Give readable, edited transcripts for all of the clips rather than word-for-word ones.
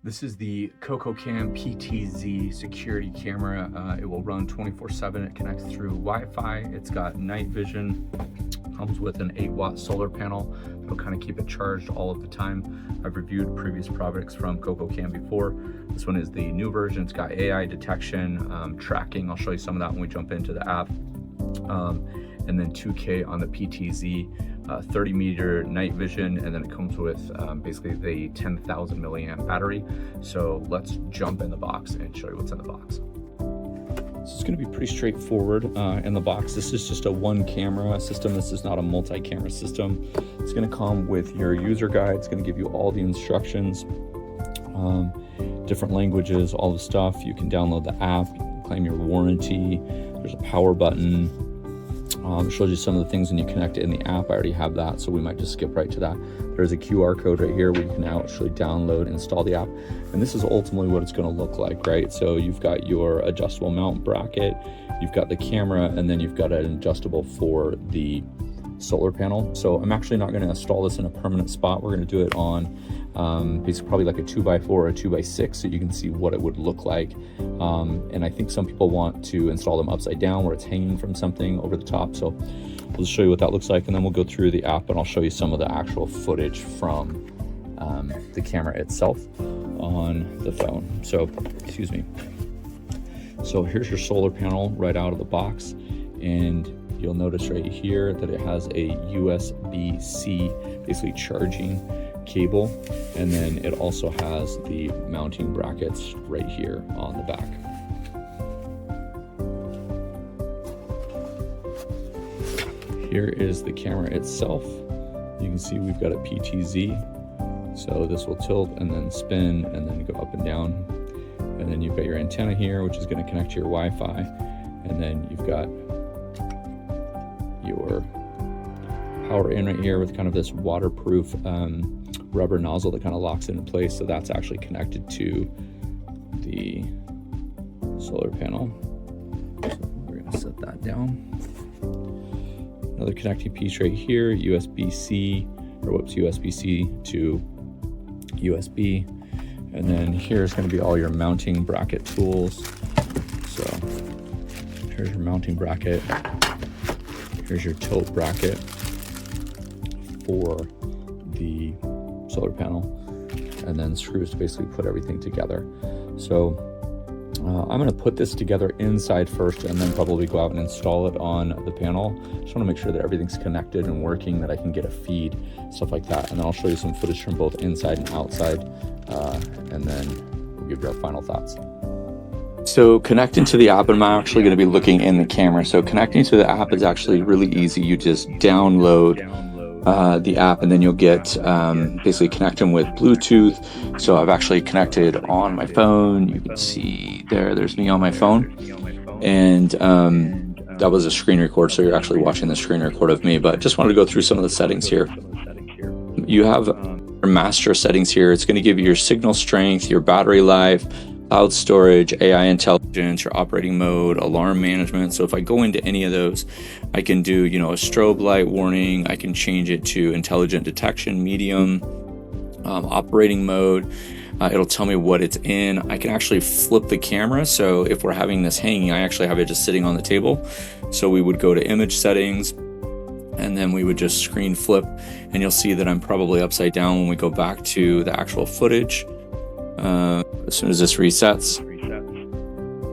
This is the COCOCAM PTZ security camera. It will run 24/7. It connects through Wi-Fi. It's got night vision. Comes with an 8-watt solar panel that'll kind of keep it charged all of the time. I've reviewed previous products from COCOCAM before. This one is the new version. It's got AI detection, tracking. I'll show you some of that when we jump into the app. And then 2K on the PTZ, 30-meter night vision, and then it comes with basically the 10,000 milliamp battery. So let's jump in the box and show you what's in the box. So it's going to be pretty straightforward in the box. This is just a one-camera system. This is not a multi-camera system. It's going to come with your user guide. It's going to give you all the instructions, different languages, all the stuff. You can download the app, you can claim your warranty. There's a power button. It shows you some of the things when you connect it in the app. I already have that, so we might just skip right to that. There's a QR code right here where you can actually download and install the app. And this is ultimately what it's going to look like, right? So you've got your adjustable mount bracket, you've got the camera, and then you've got an adjustable for the solar panel. So I'm actually not going to install this in a permanent spot. We're going to do it on basically probably like a 2x4 or a 2x6 so you can see what it would look like. And I think some people want to install them upside down where it's hanging from something over the top. So we'll just show you what that looks like, and then we'll go through the app and I'll show you some of the actual footage from the camera itself on the phone. So, excuse me. So here's your solar panel right out of the box, and you'll notice right here that it has a USB-C basically charging cable, and then it also has the mounting brackets right here on the back. Here is the camera itself. You can see we've got a PTZ, so this will tilt and then spin and then go up and down, and then you've got your antenna here which is going to connect to your Wi-Fi, and then you've got your power in right here with kind of this waterproof rubber nozzle that kind of locks it in place. So that's actually connected to the solar panel. So we're going to set that down. Another connecting piece right here, USB-C to USB. And then here's going to be all your mounting bracket tools. So here's your mounting bracket. Here's your tilt bracket for the solar panel, and then screws to basically put everything together. So I'm going to put this together inside first and then probably go out and install it on the panel. Just want to make sure that everything's connected and working, that I can get a feed, stuff like that. And then I'll show you some footage from both inside and outside, and then we'll give you our final thoughts. So connecting to the app, I'm actually going to be looking in the camera. So connecting to the app is actually really easy. You just download the app, and then you'll get basically connecting with Bluetooth. So I've actually connected on my phone. You can see there's me on my phone, and that was a screen record, so you're actually watching the screen record of me. But just wanted to go through some of the settings here. You have your master settings here. It's going to give you your signal strength, your battery life, cloud storage, AI intelligence, your operating mode, alarm management. So if I go into any of those, I can do, a strobe light warning. I can change it to intelligent detection, medium, operating mode. It'll tell me what it's in. I can actually flip the camera. So if we're having this hanging, I actually have it just sitting on the table. So we would go to image settings, and then we would just screen flip, and you'll see that I'm probably upside down when we go back to the actual footage. As soon as this resets,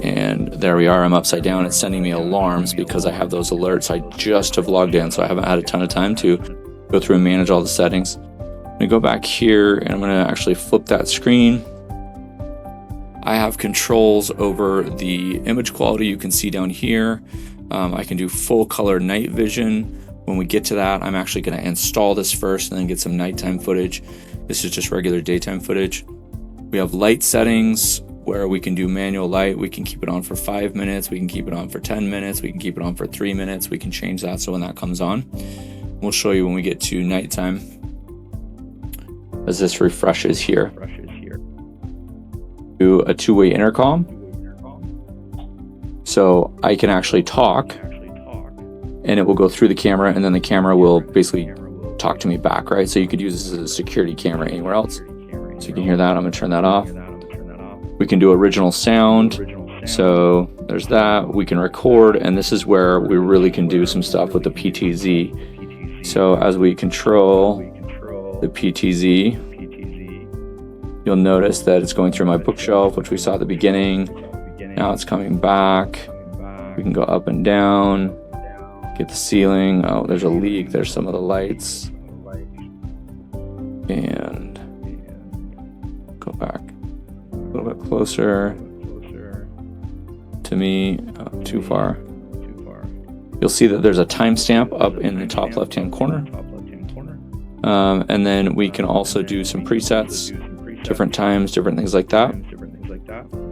and there we are, I'm upside down. It's sending me alarms because I have those alerts. I just have logged in, so I haven't had a ton of time to go through and manage all the settings. I'm gonna go back here, and I'm gonna actually flip that screen. I have controls over the image quality. You can see down here, I can do full color night vision. When we get to that, I'm actually gonna install this first and then get some nighttime footage. This is just regular daytime footage. We have light settings where we can do manual light. We can keep it on for 5 minutes. We can keep it on for 10 minutes. We can keep it on for 3 minutes. We can change that so when that comes on. We'll show you when we get to nighttime as this refreshes here. Do a two-way intercom. So I can actually talk, and it will go through the camera, and then the camera will basically talk to me back, right? So you could use this as a security camera anywhere else. So you can hear that. I'm gonna turn that off. We can do original sound. So there's that. We can record, and this is where we really can do some stuff with the PTZ. So as we control the PTZ, you'll notice that it's going through my bookshelf, which we saw at the beginning. Now it's coming back. We can go up and down, get the ceiling. Oh, there's a leak. There's some of the lights. And go back a little bit closer to me. Oh, too far. You'll see that there's a timestamp up in the top left-hand corner. And then we can also do some presets, different times, different things like that.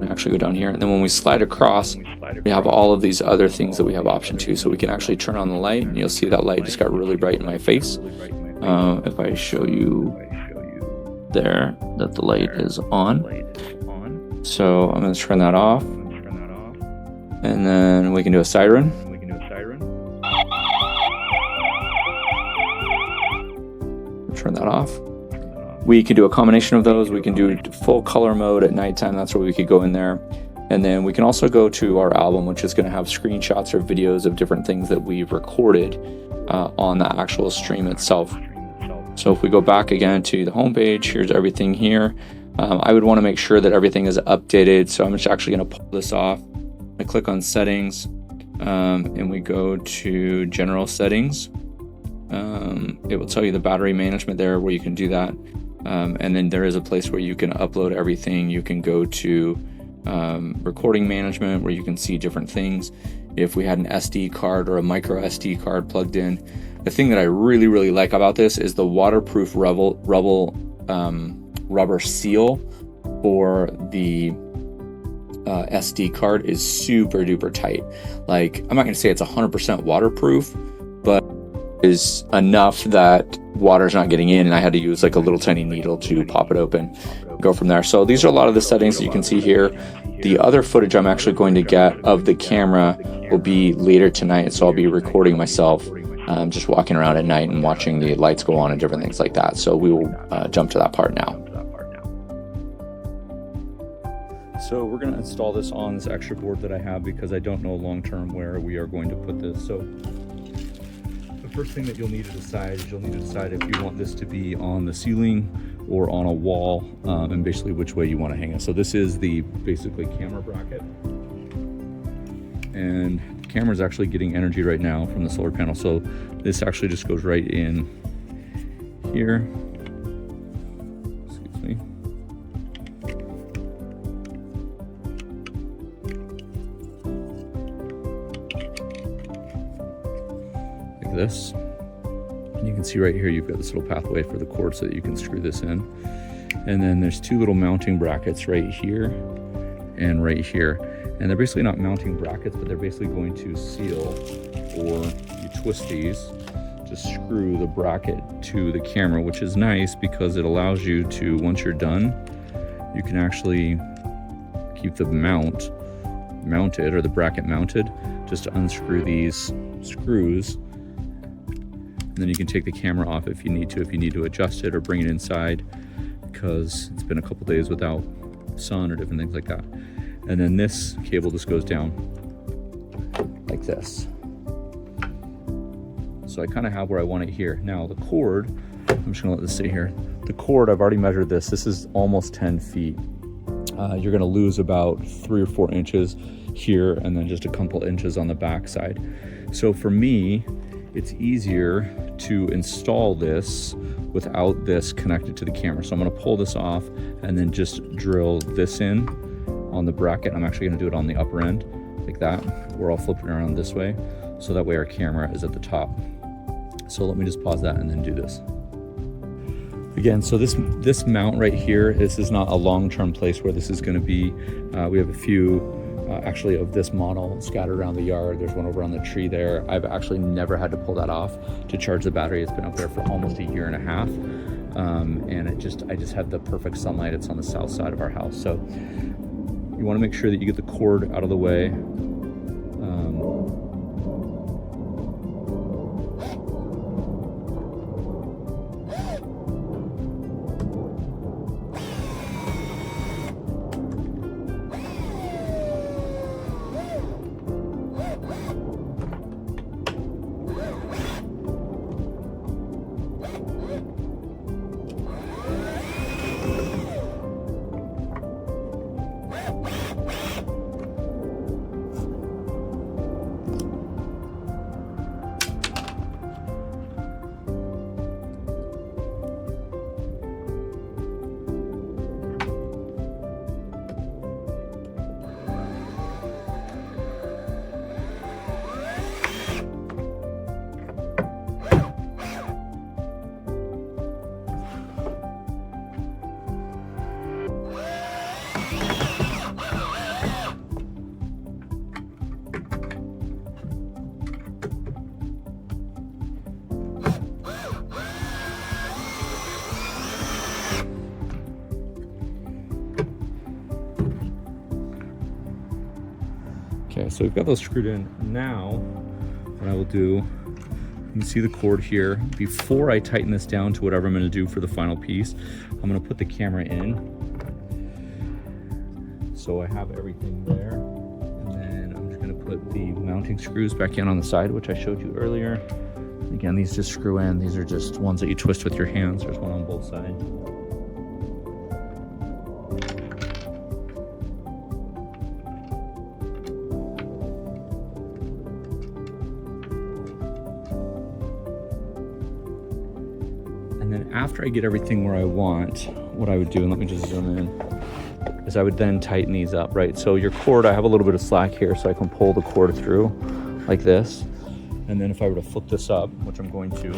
Actually go down here, and then when we slide across, we have all of these other things that we have option to. So we can actually turn on the light, and you'll see that light just got really bright in my face. If I show you there that the light is on, so I'm going to turn that off, and then we can do a siren. Turn that off. We can do a combination of those. We can do full color mode at nighttime. That's where we could go in there. And then we can also go to our album, which is going to have screenshots or videos of different things that we've recorded on the actual stream itself. So if we go back again to the homepage, here's everything here. I would want to make sure that everything is updated. So I'm just actually going to pull this off. I click on settings, and we go to general settings. It will tell you the battery management there where you can do that. And then there is a place where you can upload everything. You can go to recording management where you can see different things. If we had an SD card or a micro SD card plugged in. The thing that I really like about this is the waterproof rubber seal for the SD card is super duper tight. Like, I'm not going to say it's 100% waterproof, but is enough that water's not getting in, and I had to use like a little tiny needle to pop it open, go from there. So these are a lot of the settings that you can see here. The other footage I'm actually going to get of the camera will be later tonight, so I'll be recording myself just walking around at night and watching the lights go on and different things like that. So we will jump to that part now. So we're going to install this on this extra board that I have because I don't know long term where we are going to put this. So the first thing that you'll need to decide is if you want this to be on the ceiling or on a wall, and basically which way you want to hang it. So this is the basically camera bracket, and the camera is actually getting energy right now from the solar panel. So this actually just goes right in here. Excuse me. Like this. And you can see right here you've got this little pathway for the cord so that you can screw this in. And then there's two little mounting brackets right here and right here. And they're basically not mounting brackets, but they're basically going to seal, or you twist these to screw the bracket to the camera, which is nice because it allows you to, once you're done, you can actually keep the mounted, or the bracket mounted, just to unscrew these screws. And then you can take the camera off if you need to adjust it or bring it inside because it's been a couple days without sun or different things like that. And then this cable just goes down like this. So I kind of have where I want it here. Now the cord, I'm just gonna let this sit here. The cord, I've already measured this. This is almost 10 feet. You're gonna lose about 3 or 4 inches here and then just a couple inches on the back side. So for me, it's easier to install this without this connected to the camera. So I'm gonna pull this off and then just drill this in on the bracket. I'm actually gonna do it on the upper end like that. We're all flipping around this way. So that way our camera is at the top. So let me just pause that and then do this. Again, so this mount right here, this is not a long-term place where this is gonna be. We have a few actually of this model scattered around the yard. There's one over on the tree there. I've actually never had to pull that off to charge the battery. It's been up there for almost a year and a half. And I just have the perfect sunlight. It's on the south side of our house. So you wanna make sure that you get the cord out of the way. Okay, so we've got those screwed in. Now, what I will do, you can see the cord here. Before I tighten this down to whatever I'm gonna do for the final piece, I'm gonna put the camera in. So I have everything there. And then I'm just gonna put the mounting screws back in on the side, which I showed you earlier. Again, these just screw in. These are just ones that you twist with your hands. There's one on both sides. And then after I get everything where I want, what I would do, and let me just zoom in, is I would then tighten these up, right? So your cord, I have a little bit of slack here, so I can pull the cord through like this. And then if I were to flip this up, which I'm going to,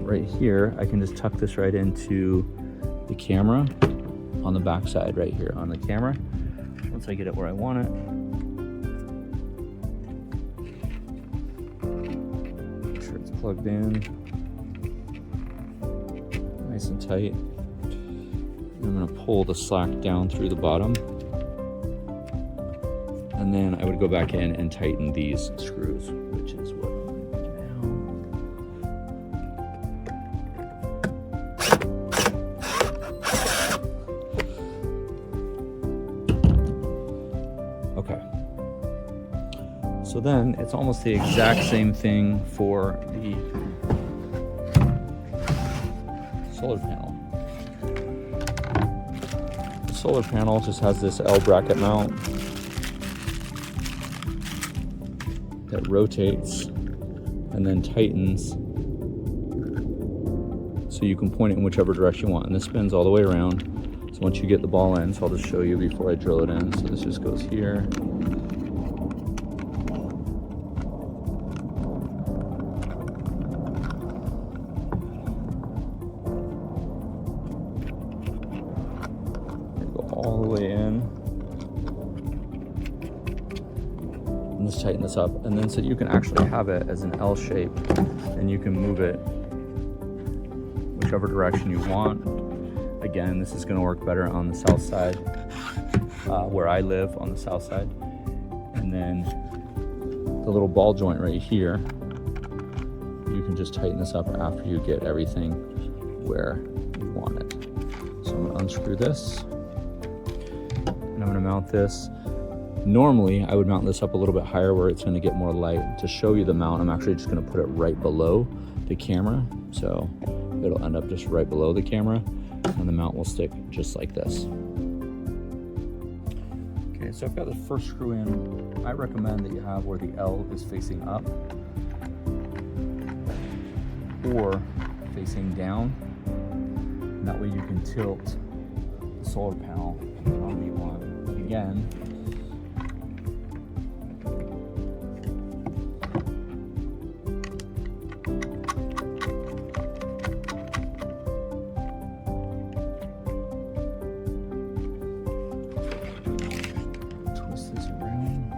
right here, I can just tuck this right into the camera on the back side right here on the camera. Once I get it where I want it. Make sure it's plugged in. Nice and tight. I'm gonna pull the slack down through the bottom. And then I would go back in and tighten these screws, which is what I'm gonna do now. Okay. So then it's almost the exact same thing for the solar panel. Solar panel just has this L bracket mount that rotates and then tightens so you can point it in whichever direction you want, and this spins all the way around. So once you get the ball in, so I'll just show you before I drill it in. So this just goes here. All the way in, and just tighten this up, and then so you can actually have it as an L shape, and you can move it whichever direction you want. Again, this is going to work better on the south side, where I live on the south side. And then the little ball joint right here, you can just tighten this up after you get everything where you want it. So I'm going to unscrew this. I'm going to mount this. Normally, I would mount this up a little bit higher where it's going to get more light. To show you the mount, I'm actually just going to put it right below the camera. So it'll end up just right below the camera, and the mount will stick just like this. Okay, so I've got the first screw in. I recommend that you have where the L is facing up or facing down. And that way you can tilt the solar panel however you want. But again, twist this around.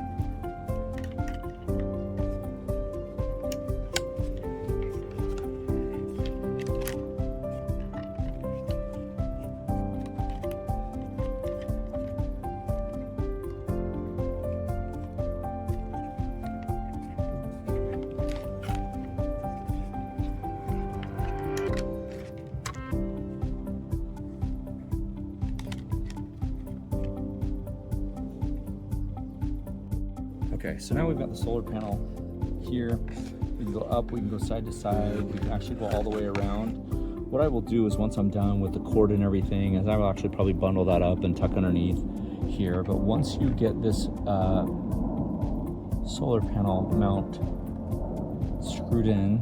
Okay, so now we've got the solar panel here. We can go up, we can go side to side, we can actually go all the way around. What I will do is once I'm done with the cord and everything, is I will actually probably bundle that up and tuck underneath here. But once you get this solar panel mount screwed in,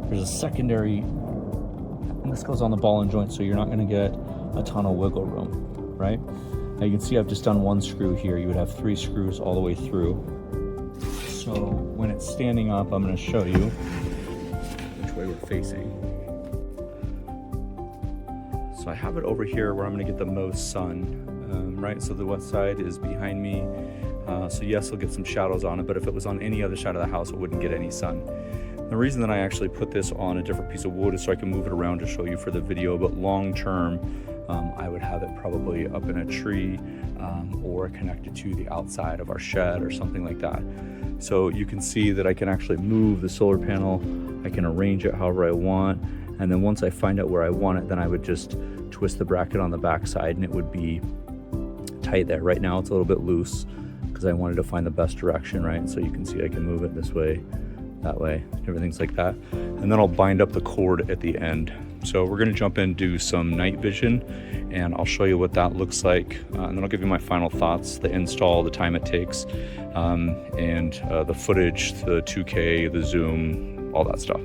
there's a secondary, and this goes on the ball and joint, so you're not gonna get a ton of wiggle room, right? Now you can see I've just done one screw here. You would have 3 screws all the way through. So when it's standing up, I'm going to show you which way we're facing. So I have it over here where I'm going to get the most sun, right? So the west side is behind me. So yes, I'll get some shadows on it, but if it was on any other side of the house, it wouldn't get any sun. The reason that I actually put this on a different piece of wood is so I can move it around to show you for the video, but long term, I would have it probably up in a tree or connected to the outside of our shed or something like that. So you can see that I can actually move the solar panel. I can arrange it however I want. And then once I find out where I want it, then I would just twist the bracket on the back side and it would be tight there. Right now it's a little bit loose because I wanted to find the best direction, right? So you can see I can move it this way, that way, everything's like that. And then I'll bind up the cord at the end. So we're gonna jump in and do some night vision and I'll show you what that looks like. And then I'll give you my final thoughts, the install, the time it takes, and the footage, the 2K, the zoom, all that stuff.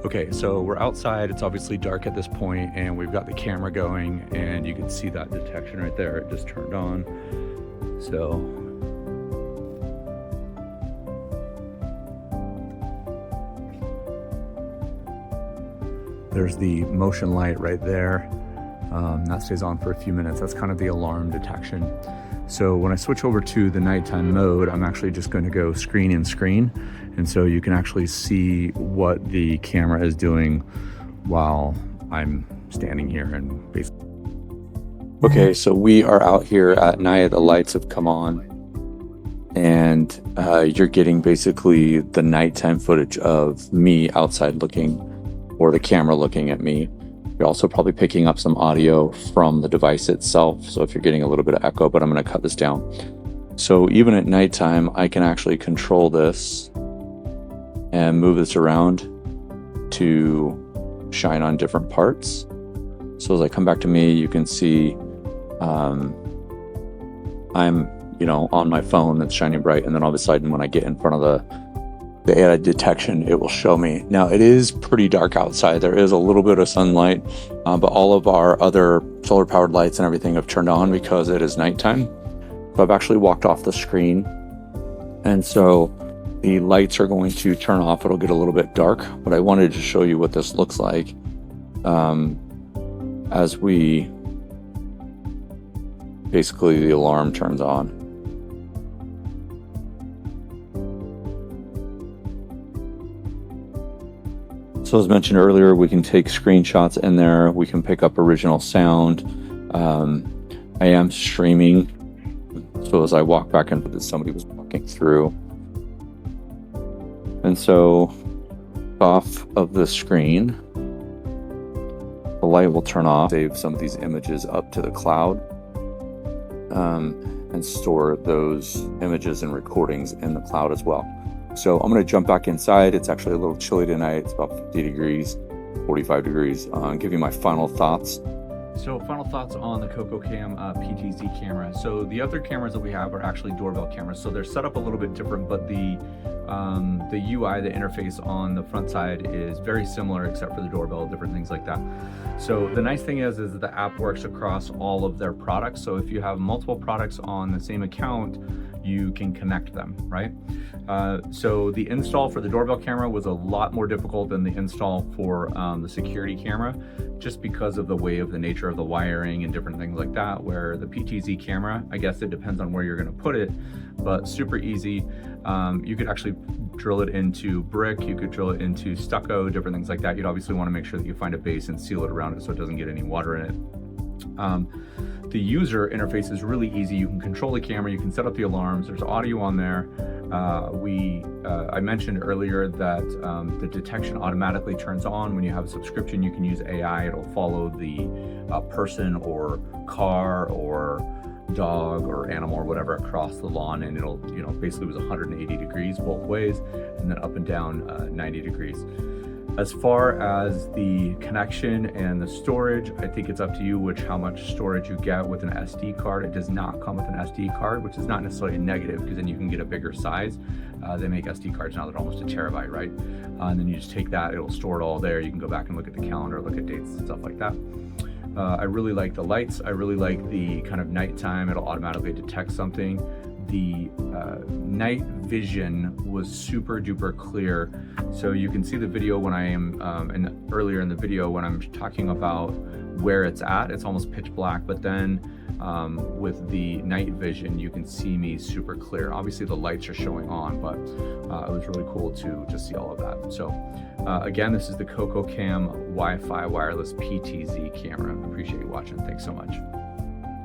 Okay, so we're outside. It's obviously dark at this point and we've got the camera going and you can see that detection right there. It just turned on. So there's the motion light right there. That stays on for a few minutes. That's kind of the alarm detection. So when I switch over to the nighttime mode, I'm actually just going to go screen in screen. And so you can actually see what the camera is doing while I'm standing here and basically. Okay, so we are out here at night. The lights have come on and you're getting basically the nighttime footage of me outside looking, or the camera looking at me. You're also probably picking up some audio from the device itself. So if you're getting a little bit of echo, but I'm going to cut this down. So even at nighttime, I can actually control this and move this around to shine on different parts. So as I come back to me, you can see I'm, on my phone that's shining bright. And then all of a sudden, when I get in front of the AI detection, it will show me. Now it is pretty dark outside. There is a little bit of sunlight, but all of our other solar powered lights and everything have turned on because it is nighttime. So I've actually walked off the screen. And so the lights are going to turn off. It'll get a little bit dark, but I wanted to show you what this looks like as we basically the alarm turns on. So as mentioned earlier, we can take screenshots in there. We can pick up original sound. I am streaming. So as I walk back into this, somebody was walking through. And so off of the screen, the light will turn off, save some of these images up to the cloud, and store those images and recordings in the cloud as well. So I'm going to jump back inside. It's actually a little chilly tonight. It's about 50 degrees, 45 degrees. I'll give you my final thoughts. So final thoughts on the COCOCAM PTZ camera. So the other cameras that we have are actually doorbell cameras. So they're set up a little bit different, but the UI, the interface on the front side is very similar except for the doorbell, different things like that. So the nice thing is the app works across all of their products. So if you have multiple products on the same account, you can connect them, right? So the install for the doorbell camera was a lot more difficult than the install for the security camera, just because of the nature of the wiring and different things like that, where the PTZ camera, I guess it depends on where you're gonna put it, but super easy. You could actually drill it into brick, you could drill it into stucco, different things like that. You'd obviously wanna make sure that you find a base and seal it around it so it doesn't get any water in it. The user interface is really easy. You can control the camera, you can set up the alarms, there's audio on there. I mentioned earlier that the detection automatically turns on. When you have a subscription, you can use AI. It'll follow the person or car or dog or animal or whatever across the lawn, and it'll, basically it was 180 degrees both ways, and then up and down 90 degrees. As far as the connection and the storage, I think it's up to you how much storage you get with an SD card. It does not come with an SD card, which is not necessarily a negative, because then you can get a bigger size. They make SD cards now that are almost a terabyte, right? And then you just take that, it'll store it all there. You can go back and look at the calendar, look at dates and stuff like that. I really like the lights. I really like the kind of nighttime, it'll automatically detect something. The night vision was super duper clear. So you can see the video when I am, and earlier in the video when I'm talking about where it's at, it's almost pitch black, but then with the night vision, you can see me super clear. Obviously the lights are showing on, but it was really cool to just see all of that. So again, this is the COCOCAM Wi-Fi wireless PTZ camera. I appreciate you watching. Thanks so much.